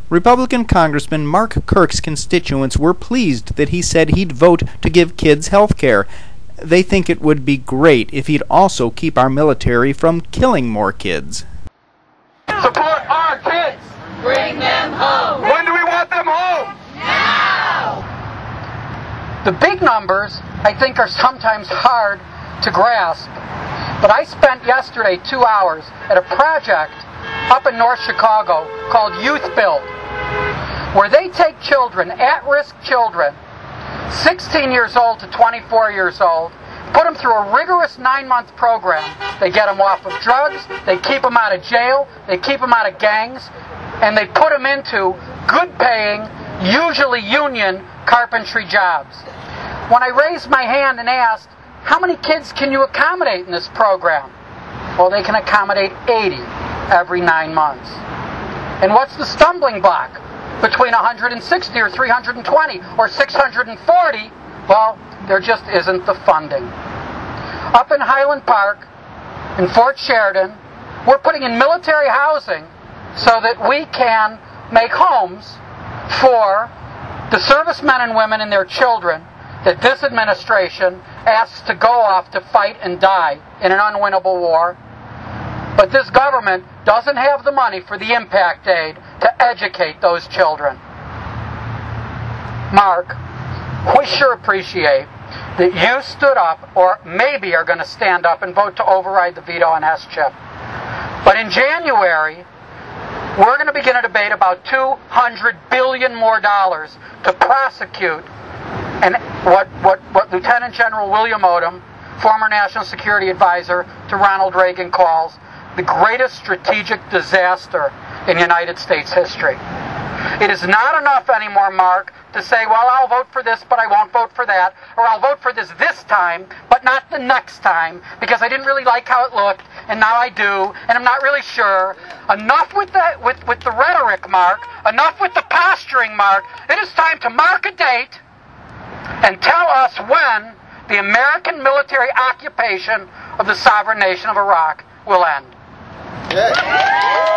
Republican Congressman Mark Kirk's constituents were pleased that he said he'd vote to give kids health care. They think it would be great if he'd also keep our military from killing more kids. Support our kids! Bring them home! When do we want them home? Now! The big numbers, I think, are sometimes hard to grasp. But I spent yesterday 2 hours at a project up in North Chicago called Youth Build, where they take children, at-risk children, 16 years old to 24 years old, put them through a rigorous 9-month program. They get them off of drugs, they keep them out of jail, they keep them out of gangs, and they put them into good-paying, usually union, carpentry jobs. When I raised my hand and asked, how many kids can you accommodate in this program? Well, they can accommodate 80 every 9 months. And what's the stumbling block between 160 or 320 or 640? Well, there just isn't the funding. Up in Highland Park, in Fort Sheridan, we're putting in military housing so that we can make homes for the servicemen and women and their children that this administration asks to go off to fight and die in an unwinnable war. But this government doesn't have the money for the impact aid to educate those children. Mark, we sure appreciate that you stood up, or maybe are going to stand up and vote to override the veto on S-chip. But in January, we're going to begin a debate about $200 billion more to prosecute and what Lieutenant General William Odom, former National Security Advisor to Ronald Reagan, calls the greatest strategic disaster in United States history. It is not enough anymore, Mark, to say, well, I'll vote for this, but I won't vote for that, or I'll vote for this time, but not the next time, because I didn't really like how it looked, and now I do, and I'm not really sure. Enough with the rhetoric, Mark. Enough with the posturing, Mark. It is time to mark a date and tell us when the American military occupation of the sovereign nation of Iraq will end. Yeah.